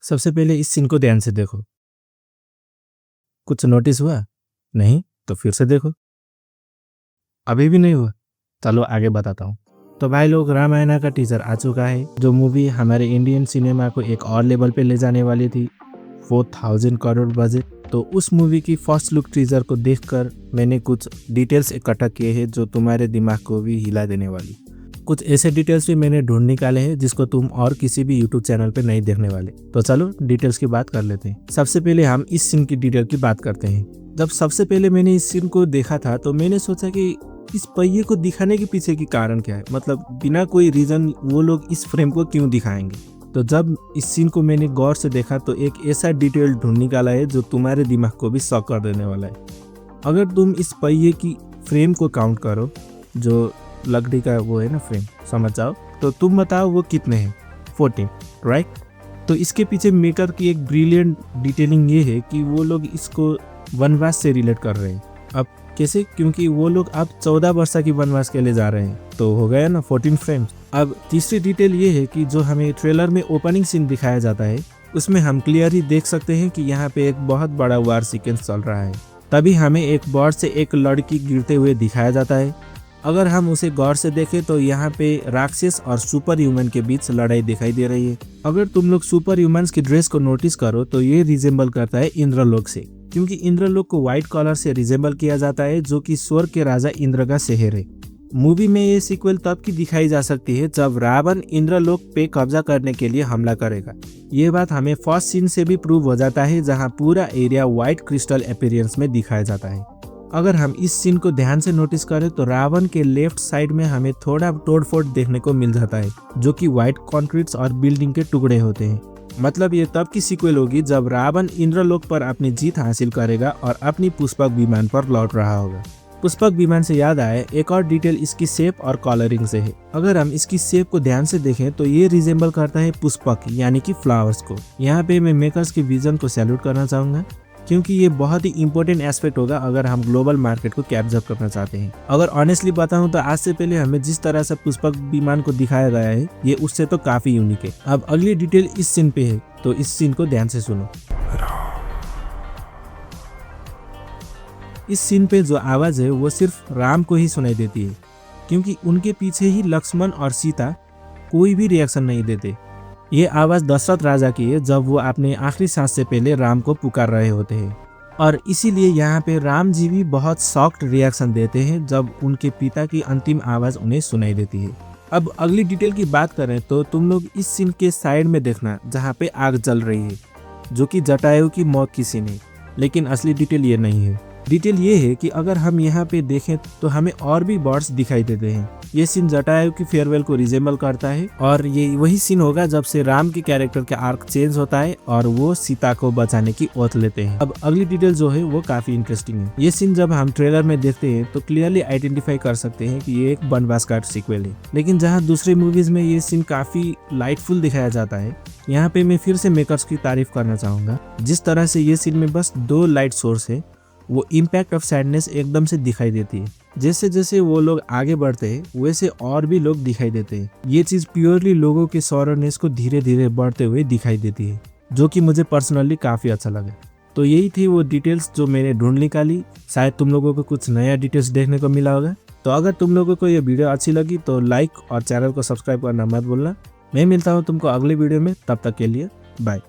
सबसे पहले इस सीन को ध्यान से देखो। कुछ नोटिस हुआ? नहीं? तो फिर से देखो। अभी भी नहीं हुआ? चलो आगे बताता हूँ। तो भाई लोग, रामायणा का टीजर आ चुका है, जो मूवी हमारे इंडियन सिनेमा को एक और लेवल पे ले जाने वाली थी। 4000 करोड़ बजट। तो उस मूवी की फर्स्ट लुक टीजर को देखकर मैंने कुछ डिटेल्स इकट्ठा किए हैं जो तुम्हारे दिमाग को भी हिला देने वाली। कुछ ऐसे डिटेल्स भी मैंने ढूंढ निकाले हैं जिसको तुम और किसी भी यूट्यूब चैनल पे नहीं देखने वाले। तो चलो डिटेल्स की बात कर लेते हैं। सबसे पहले हम इस सीन की डिटेल की बात करते हैं। जब सबसे पहले मैंने इस सीन को देखा था तो मैंने सोचा कि इस पहिए को दिखाने के पीछे की कारण क्या है, मतलब बिना कोई रीजन वो लोग इस फ्रेम को क्यों दिखाएंगे। तो जब इस सीन को मैंने गौर से देखा तो एक ऐसा डिटेल ढूंढ निकाला है जो तुम्हारे दिमाग को भी शॉक कर देने वाला है। अगर तुम इस पहिए की फ्रेम को काउंट करो, जो लकड़ी का वो है ना फ्रेम, समझ जाओ, तो तुम बताओ वो कितने हैं? 14, राइट। तो इसके पीछे मेकर की एक ब्रिलियंट डिटेलिंग ये है कि वो लोग इसको वनवास से रिलेट कर रहे हैं। अब कैसे? क्योंकि वो लोग अब 14 वर्ष की वनवास के लिए जा रहे हैं, तो हो गया ना 14 फ्रेम्स। अब तीसरी डिटेल ये है कि जो हमें ट्रेलर में ओपनिंग सीन दिखाया जाता है उसमें हम क्लियरली देख सकते हैं कि यहाँ पे एक बहुत बड़ा वार सीक्वेंस चल रहा है। तभी हमें एक बर्ड से एक लड़की गिरते हुए दिखाया जाता है। अगर हम उसे गौर से देखें तो यहाँ पे राक्षस और सुपर ह्यूमन के बीच लड़ाई दिखाई दे रही है। अगर तुम लोग सुपर ह्यूमंस की ड्रेस को नोटिस करो तो ये रिजेंबल करता है इंद्रलोक से, क्योंकि इंद्रलोक को व्हाइट कलर से रिजेंबल किया जाता है, जो कि स्वर्ग के राजा इंद्र का शहर है। मूवी में ये सीक्वल तब की दिखाई जा सकती है जब रावण इंद्रलोक पे कब्जा करने के लिए हमला करेगा। ये बात हमें फर्स्ट सीन से भी प्रूव हो जाता है, जहाँ पूरा एरिया व्हाइट क्रिस्टल अपीयरेंस में दिखाया जाता है। अगर हम इस सीन को ध्यान से नोटिस करें तो रावण के लेफ्ट साइड में हमें थोड़ा तोड़फोड़ देखने को मिल जाता है, जो कि व्हाइट कॉन्क्रीट्स और बिल्डिंग के टुकड़े होते हैं। मतलब ये तब की सीक्वल होगी जब रावण इंद्रलोक पर अपनी जीत हासिल करेगा और अपनी पुष्पक विमान पर लौट रहा होगा। पुष्पक विमान से याद आए, एक और डिटेल इसकी शेप और कलरिंग से है। अगर हम इसकी शेप को ध्यान से देखें तो ये रिजेंबल करता है पुष्पक यानी कि फ्लावर्स को। यहाँ पे मैं मेकर्स के विजन को सैल्यूट करना चाहूंगा, क्योंकि ये बहुत ही इंपॉर्टेंट एस्पेक्ट होगा अगर हम ग्लोबल मार्केट को कैप्चर करना चाहते हैं। अगर ऑनेस्टली बताऊं तो आज से पहले हमें जिस तरह से पुष्पक विमान को दिखाया गया है ये उससे तो काफी यूनिक है। अब अगली डिटेल इस सीन पे है, तो इस सीन को ध्यान से सुनो। इस सीन पे जो आवाज है वो सिर्फ राम को ही सुनाई देती है, क्योंकि उनके पीछे ही लक्ष्मण और सीता कोई भी रिएक्शन नहीं देते। ये आवाज दशरथ राजा की है जब वो अपने आखिरी सांस से पहले राम को पुकार रहे होते हैं, और इसीलिए यहाँ पे राम जी भी बहुत सॉफ्ट रिएक्शन देते हैं जब उनके पिता की अंतिम आवाज उन्हें सुनाई देती है। अब अगली डिटेल की बात करें तो तुम लोग इस सीन के साइड में देखना जहाँ पे आग जल रही है, जो कि जटायु की मौत की सीन है, लेकिन असली डिटेल ये नहीं है। डिटेल ये है कि अगर हम यहाँ पे देखें तो हमें और भी बर्ड्स दिखाई देते हैं। ये सीन जटायु की फेयरवेल को रिजेंबल करता है, और ये वही सीन होगा जब से राम के कैरेक्टर का आर्क चेंज होता है और वो सीता को बचाने की ओथ लेते हैं। अब अगली डिटेल जो है वो काफी इंटरेस्टिंग है। ये सीन जब हम ट्रेलर में देखते हैं तो क्लियरली आइडेंटिफाई कर सकते हैं कि ये एक वनवास का सीक्वल है, लेकिन जहाँ दूसरे मूवीज में ये सीन काफी लाइटफुल दिखाया जाता है, यहाँ पे मैं फिर से मेकर्स की तारीफ करना चाहूंगा। जिस तरह से ये सीन में बस 2 लाइट सोर्स है, वो इम्पैक्ट ऑफ सैडनेस एकदम से दिखाई देती है। जैसे जैसे वो लोग आगे बढ़ते हैं वैसे और भी लोग दिखाई देते हैं। ये चीज प्योरली लोगों के सॉरोनेस को धीरे धीरे बढ़ते हुए दिखाई देती है, जो कि मुझे पर्सनली काफी अच्छा लगा। तो यही थी वो डिटेल्स जो मैंने ढूंढ निकाली। शायद तुम लोगों को कुछ नया डिटेल्स देखने को मिला होगा। तो अगर तुम लोगों को ये वीडियो अच्छी लगी तो लाइक और चैनल को सब्सक्राइब करना मत भूलना। मैं मिलता हूँ तुमको अगले वीडियो में, तब तक के लिए बाय।